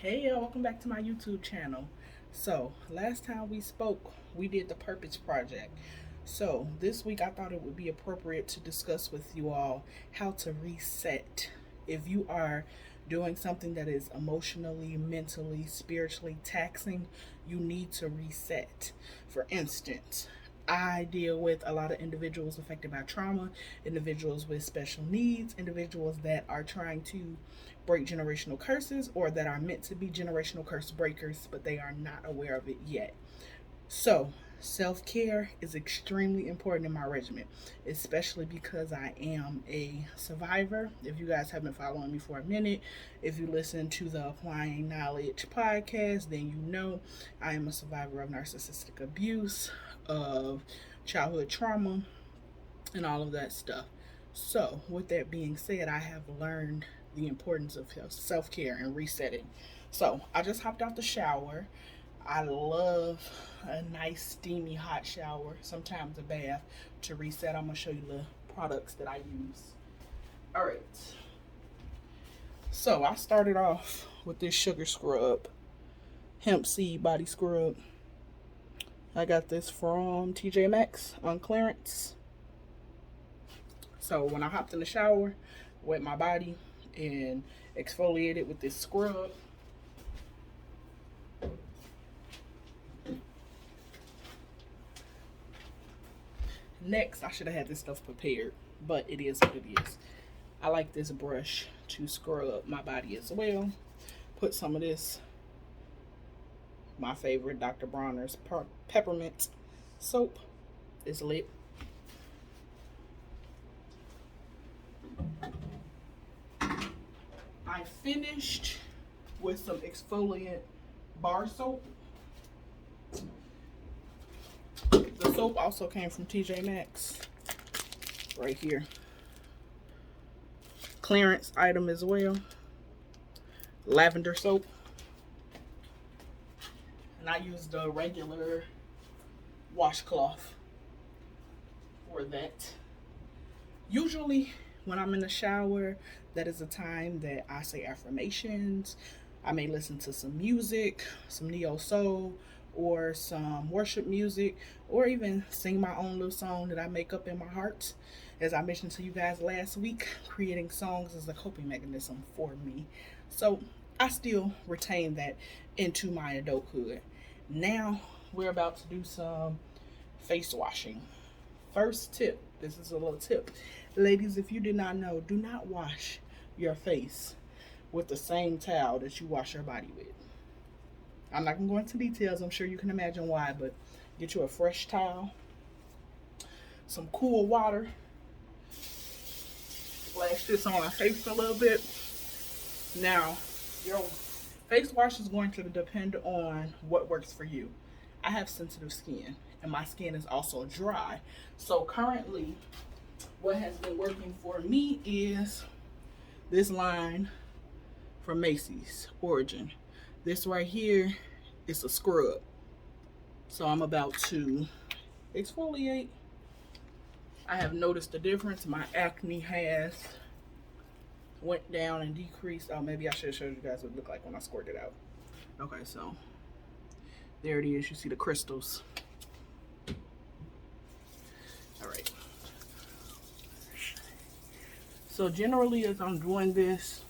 Hey, welcome back to my YouTube channel. So, last time we spoke, we did the Purpose Project. So, this week I thought it would be appropriate to discuss with you all how to reset. If you are doing something that is emotionally, mentally, spiritually taxing, you need to reset. For instance, I deal with a lot of individuals affected by trauma, individuals with special needs, individuals that are trying to break generational curses or that are meant to be generational curse breakers, but they are not aware of it yet. So, self care is extremely important in my regimen, especially because I am a survivor. If you guys have been following me for a minute, if you listen to the Applying Knowledge podcast, then you know I am a survivor of narcissistic abuse, of childhood trauma, and all of that stuff. So, with that being said, I have learned the importance of self care and resetting. So, I just hopped out the shower. I love a nice, steamy, hot shower, sometimes a bath to reset. I'm going to show you the products that I use. All right. So, I started off with this sugar scrub, hemp seed body scrub. I got this from TJ Maxx on clearance. So when I hopped in the shower, wet my body and exfoliated with this scrub. Next, I should have had this stuff prepared, but it is what it is. I like this brush to scrub my body as well. Put some of this, my favorite Dr. Bronner's peppermint soap. It's lit. I finished with some exfoliant bar soap. The soap also came from TJ Maxx. Right here. Clearance item as well. Lavender soap. And I used the regular washcloth for that. Usually when I'm in the shower, that is a time that I say affirmations. I may listen to some music, some neo soul, or some worship music, or even sing my own little song that I make up in my heart. As I mentioned to you guys last week, creating songs is a coping mechanism for me. So I still retain that into my adulthood. Now we're about to do some face washing. First tip, this is a little tip. Ladies, if you did not know, do not wash your face with the same towel that you wash your body with. I'm not going to go into details. I'm sure you can imagine why, but get you a fresh towel, some cool water, splash this on my face a little bit. Now, your face wash is going to depend on what works for you. I have sensitive skin, and my skin is also dry. So currently, what has been working for me is this line from Macy's Origin. This right here is a scrub. So I'm about to exfoliate. I have noticed the difference. My acne has went down and decreased. Oh, maybe I should have showed you guys what it looked like when I squirted it out. Okay, so there it is. You see the crystals. All right. So generally, as I'm doing this,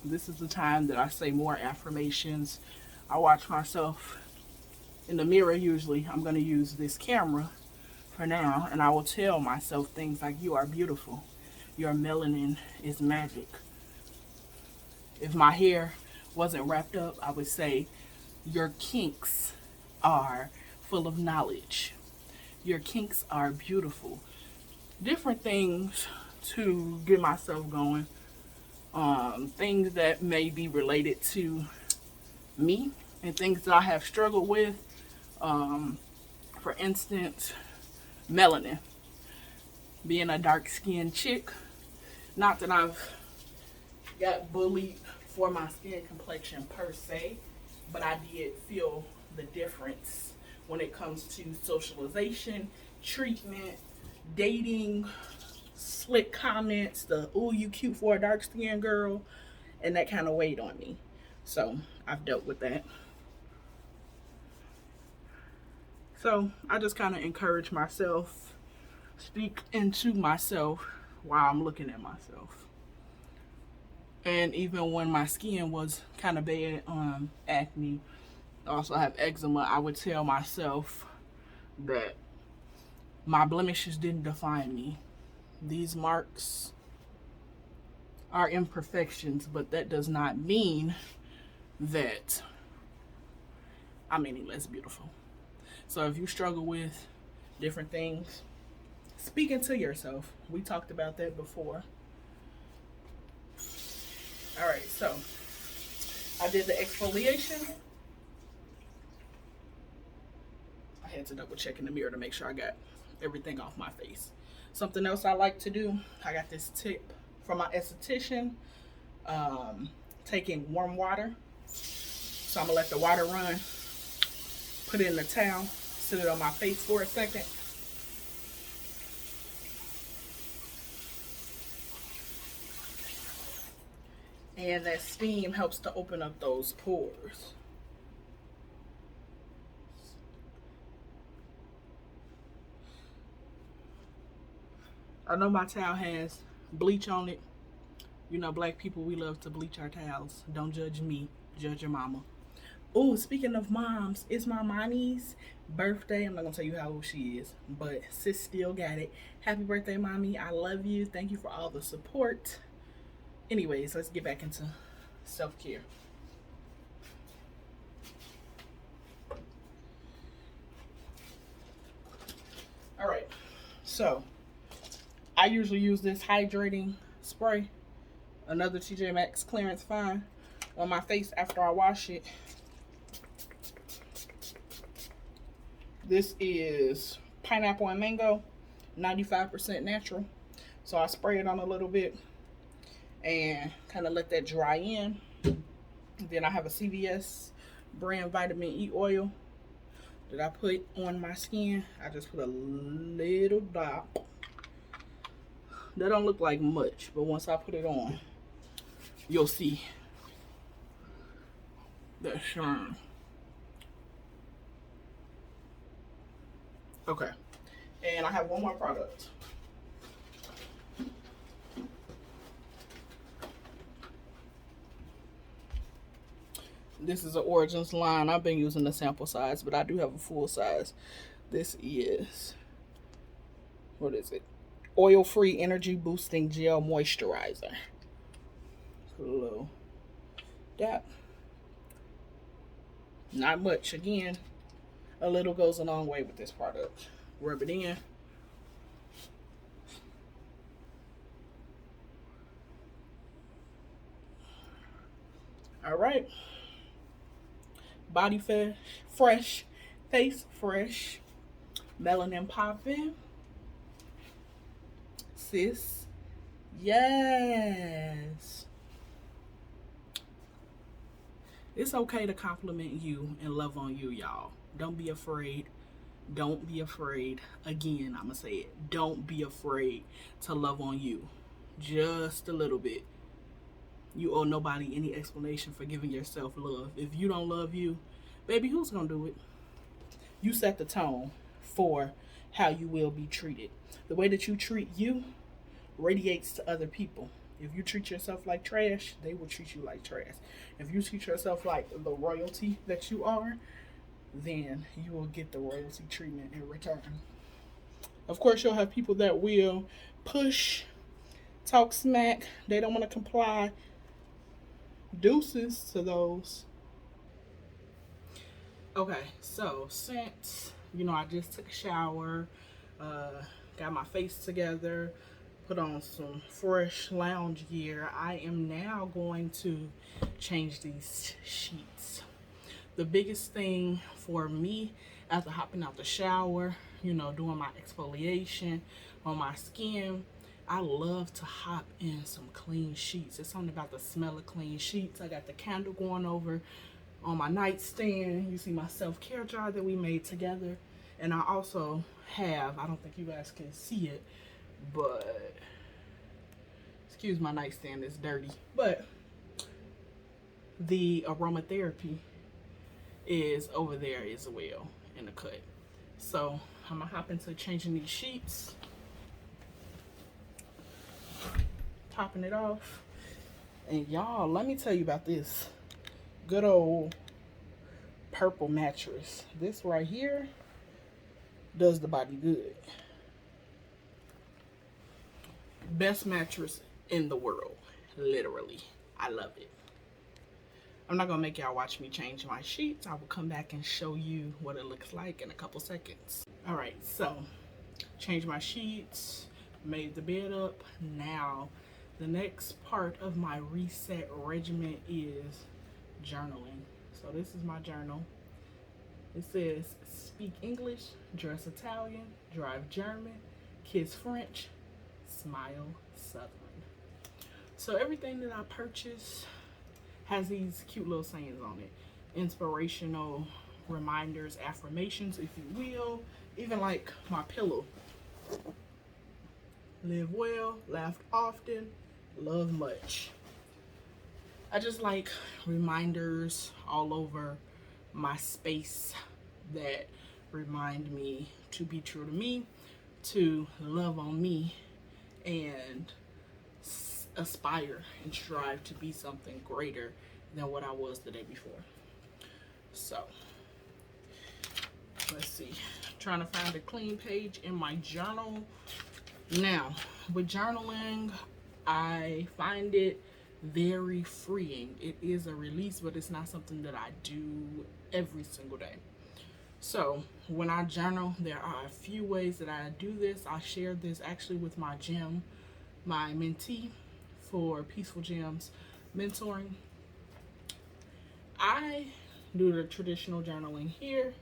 this is the time that I say more affirmations. I watch myself in the mirror. Usually I'm going to use this camera for now, and I will tell myself things like, you are beautiful, your melanin is magic. If my hair wasn't wrapped up, I would say, your kinks are full of knowledge, your kinks are beautiful. Different things to get myself going. Things that may be related to me and things that I have struggled with. For instance, melanin. Being a dark-skinned chick, not that I've got bullied for my skin complexion per se, but I did feel the difference when it comes to socialization, treatment, dating, slick comments, the "ooh, you cute for a dark skinned girl," and that kind of weighed on me. So I've dealt with that. So I just kind of encourage myself, speak into myself while I'm looking at myself. And even when my skin was kind of bad, acne, I also have eczema, I would tell myself that my blemishes didn't define me. These marks are imperfections, but that does not mean that I'm any less beautiful. So if you struggle with different things, speaking to yourself. We talked about that before. All right, so I did the exfoliation. I had to double check in the mirror to make sure I got everything off my face. Something else I like to do, I got this tip from my esthetician, taking warm water. So I'm gonna let the water run, put it in the towel, sit it on my face for a second. And that steam helps to open up those pores. I know my towel has bleach on it. You know, black people, we love to bleach our towels. Don't judge me, judge your mama. Oh, speaking of moms, it's my mommy's birthday. I'm not gonna tell you how old she is, but sis still got it. Happy birthday, mommy. I love you. Thank you for all the support. Anyways, let's get back into self-care. All right, so I usually use this hydrating spray, another TJ Maxx clearance find, on my face after I wash it. This is pineapple and mango, 95% natural. So I spray it on a little bit and kind of let that dry in. Then I have a CVS brand vitamin E oil that I put on my skin. I just put a little dot. That don't look like much, but once I put it on, you'll see that shine. Okay, and I have one more product. This is an Origins line. I've been using the sample size, but I do have a full size. This is, what is it? Oil-free energy boosting gel moisturizer. Hello. That. Not much. Again, a little goes a long way with this product. Rub it in. All right. Body fresh, face fresh, melanin popping. Sis, yes. It's okay to compliment you and love on you, y'all. Don't be afraid. Don't be afraid. Again, I'm going to say it. Don't be afraid to love on you. Just a little bit. You owe nobody any explanation for giving yourself love. If you don't love you, baby, who's going to do it? You set the tone for how you will be treated. The way that you treat you radiates to other people. If you treat yourself like trash, they will treat you like trash. If you treat yourself like the royalty that you are, then you will get the royalty treatment in return. Of course, you'll have people that will push, talk smack. They don't want to comply. Deuces to those. Okay, so since, I just took a shower, got my face together, put on some fresh lounge gear, I am now going to change these sheets. The biggest thing for me after hopping out the shower, doing my exfoliation on my skin, I love to hop in some clean sheets. It's something about the smell of clean sheets. I got the candle going over on my nightstand. You see my self-care jar that we made together. And I also have, I don't think you guys can see it, but excuse my nightstand, it's dirty. But the aromatherapy is over there as well in the cut. So I'm gonna hop into changing these sheets, topping it off. And y'all, let me tell you about this good old purple mattress. This right here does the body good. Best mattress in the world, literally. I love it. I'm not gonna make y'all watch me change my sheets. I will come back and show you what it looks like in a couple seconds. All right, so change my sheets, made the bed up. Now the next part of my reset regimen is journaling. So this is my journal. It says speak English, dress Italian, drive German, kiss French, smile Southern. So everything that I purchase has these cute little sayings on it. Inspirational reminders, affirmations, if you will. Even like my pillow. Live well, laugh often, love much. I just like reminders all over my space that remind me to be true to me, to love on me, and aspire and strive to be something greater than what I was the day before. So let's see, trying to find a clean page in my journal. Now with journaling, I find it very freeing. It is a release, but it's not something that I do every single day. So when I journal, there are a few ways that I do this. I share this actually with my gym, my mentee for Peaceful Gems mentoring. I do the traditional journaling here,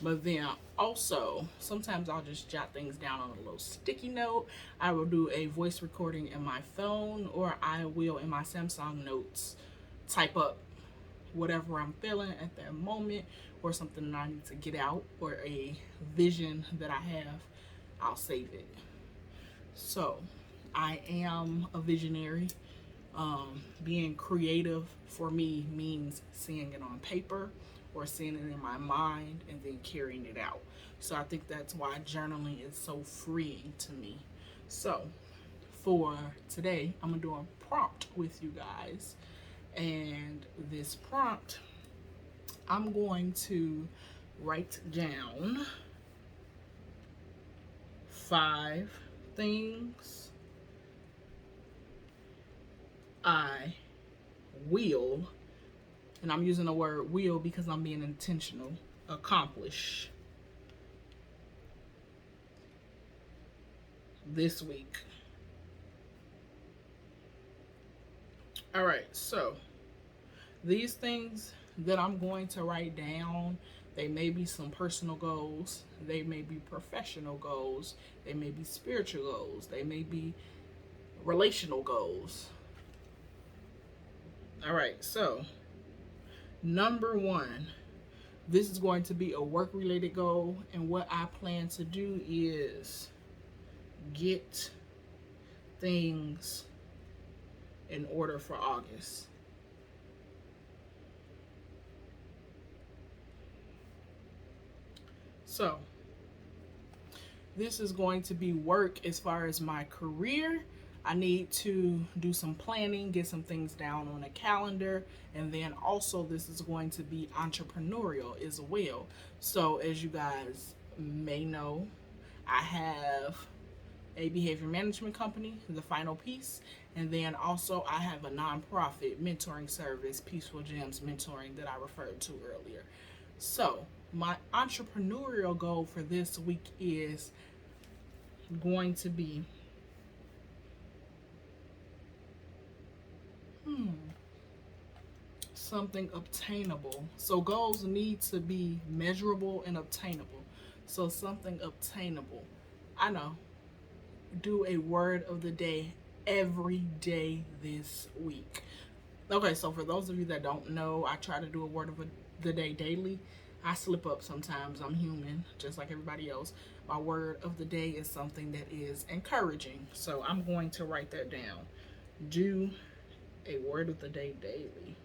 but then also sometimes I'll just jot things down on a little sticky note. I will do a voice recording in my phone, or I will in my Samsung Notes type up whatever I'm feeling at that moment, or something that I need to get out, or a vision that I have. I'll save it. So I am a visionary. Being creative for me means seeing it on paper or seeing it in my mind and then carrying it out. So I think that's why journaling is so freeing to me. So for today, I'm gonna do a prompt with you guys. And this prompt, I'm going to write down 5 things I will, and I'm using the word will because I'm being intentional, accomplish this week. All right, so these things that I'm going to write down, they may be some personal goals, they may be professional goals, they may be spiritual goals, they may be relational goals. All right, so number 1, this is going to be a work-related goal, and what I plan to do is get things in order for August. So this is going to be work as far as my career. I need to do some planning, get some things down on a calendar, and then also this is going to be entrepreneurial as well. So as you guys may know, I have a behavior management company, The Final Piece, and then also I have a nonprofit mentoring service, Peaceful Gems Mentoring, that I referred to earlier. So my entrepreneurial goal for this week is going to be something obtainable. So goals need to be measurable and obtainable. So something obtainable. I know. Do a word of the day every day this week. Okay, so for those of you that don't know, I try to do a word of the day daily. I slip up sometimes. I'm human, just like everybody else. My word of the day is something that is encouraging. So I'm going to write that down. Do a word of the day daily.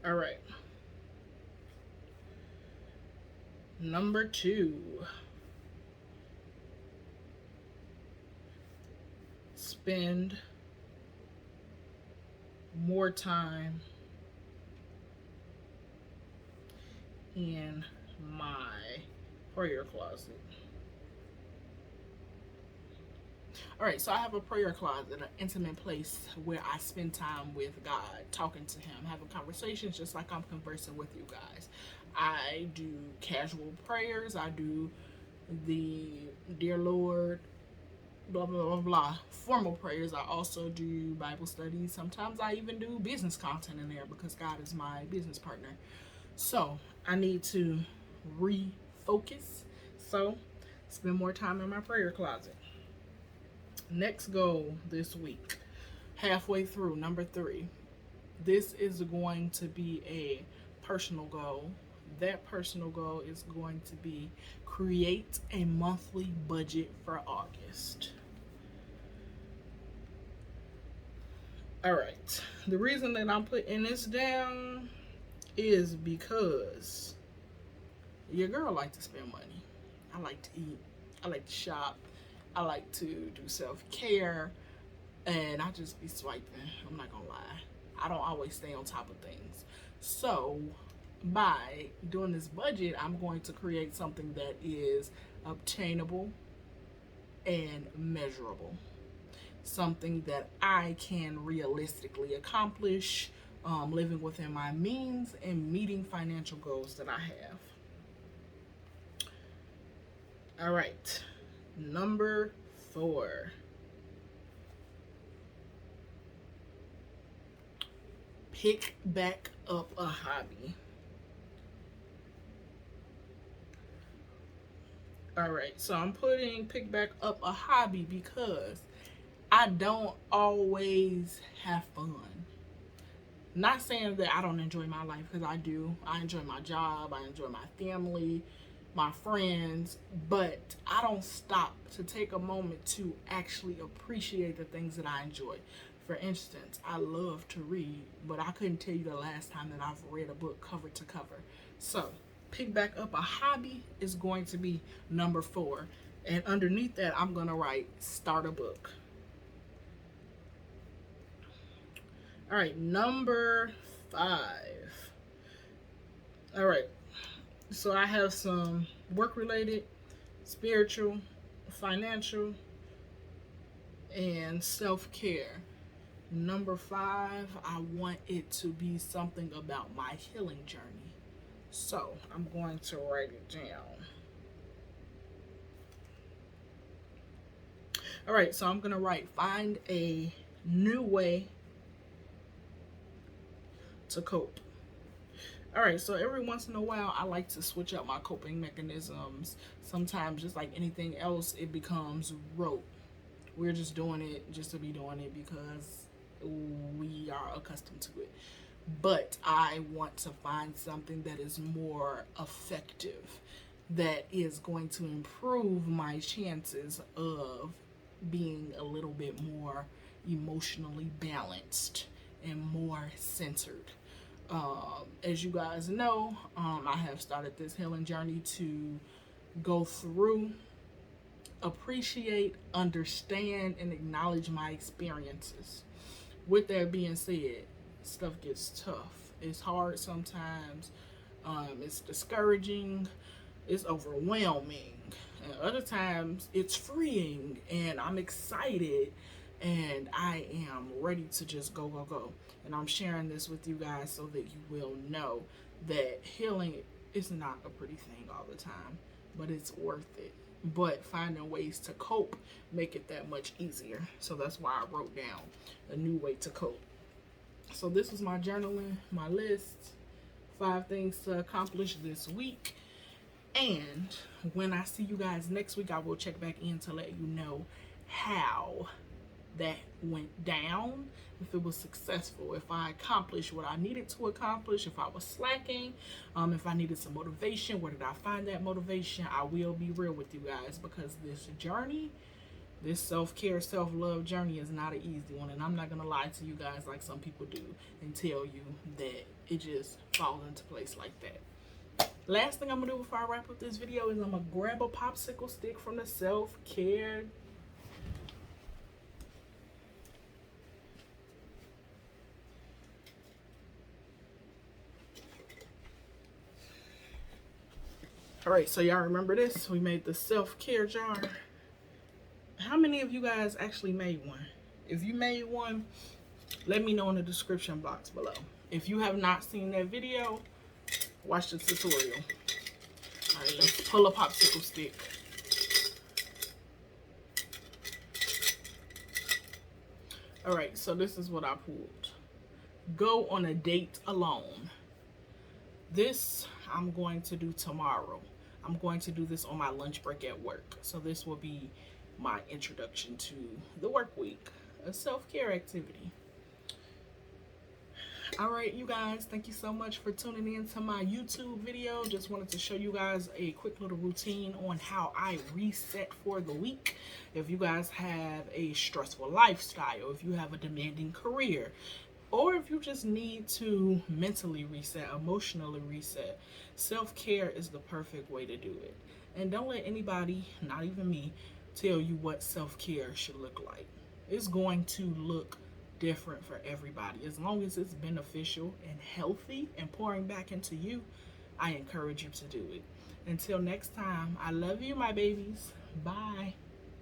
All right. Number 2, spend more time in my prayer closet. All right, so I have a prayer closet, an intimate place where I spend time with God, talking to Him, having conversations just like I'm conversing with you guys. I do casual prayers. I do the Dear Lord, blah, blah, blah, blah, formal prayers. I also do Bible studies. Sometimes I even do business content in there because God is my business partner. So I need to refocus. So spend more time in my prayer closet. Next goal this week, halfway through, number 3. This is going to be a personal goal. That personal goal is going to be create a monthly budget for August. All right. The reason that I'm putting this down is because your girl like to spend money. I like to eat. I like to shop. I like to do self-care. And I just be swiping. I'm not gonna lie. I don't always stay on top of things. So by doing this budget, I'm going to create something that is obtainable and measurable. Something that I can realistically accomplish, living within my means and meeting financial goals that I have. All right, number 4. Pick back up a hobby. All right, so I'm putting pick back up a hobby because I don't always have fun. Not saying that I don't enjoy my life, because I do. I enjoy my job, I enjoy my family, my friends, but I don't stop to take a moment to actually appreciate the things that I enjoy. For instance, I love to read, but I couldn't tell you the last time that I've read a book cover to cover. So, pick back up a hobby is going to be number 4. And underneath that, I'm going to write start a book. All right, number 5. All right, so I have some work related, spiritual, financial, and self care. Number 5, I want it to be something about my healing journey. So I'm going to write it down. All right, so I'm going to write find a new way to cope. All right, so every once in a while, I like to switch up my coping mechanisms. Sometimes, just like anything else, it becomes rote. We're just doing it just to be doing it because we are accustomed to it. But I want to find something that is more effective, that is going to improve my chances of being a little bit more emotionally balanced and more centered. As you guys know, I have started this healing journey to go through, appreciate, understand, and acknowledge my experiences. With that being said, stuff gets tough. It's hard sometimes. It's discouraging. It's overwhelming. And other times, it's freeing, and I'm excited, and I am ready to just go, go, go. And I'm sharing this with you guys so that you will know that healing is not a pretty thing all the time, but it's worth it. But finding ways to cope make it that much easier. So that's why I wrote down a new way to cope. So this is my journaling, my list, 5 things to accomplish this week. And when I see you guys next week, I will check back in to let you know how that went down, if it was successful, if I accomplished what I needed to accomplish, if I was slacking, if I needed some motivation, where did I find that motivation? I will be real with you guys, because this journey This self-care, self-love journey is not an easy one, and I'm not gonna lie to you guys like some people do and tell you that it just falls into place like that. Last thing I'm gonna do before I wrap up this video is I'm gonna grab a popsicle stick from the self-care. All right, so y'all remember this? We made the self-care jar. How many of you guys actually made one? If you made one, let me know in the description box below. If you have not seen that video, watch the tutorial. All right, let's pull a popsicle stick. All right, so this is what I pulled. Go on a date alone. This I'm going to do tomorrow. I'm going to do this on my lunch break at work. So this will be my introduction to the work week, a self-care activity. All right, you guys, thank you so much for tuning in to my YouTube video. Just wanted to show you guys a quick little routine on how I reset for the week. If you guys have a stressful lifestyle, if you have a demanding career, or if you just need to mentally reset, emotionally reset, self-care is the perfect way to do it. And don't let anybody, not even me, tell you what self-care should look like. It's going to look different for everybody. As long as it's beneficial and healthy and pouring back into you, I encourage you to do it. Until next time, I love you, my babies. Bye.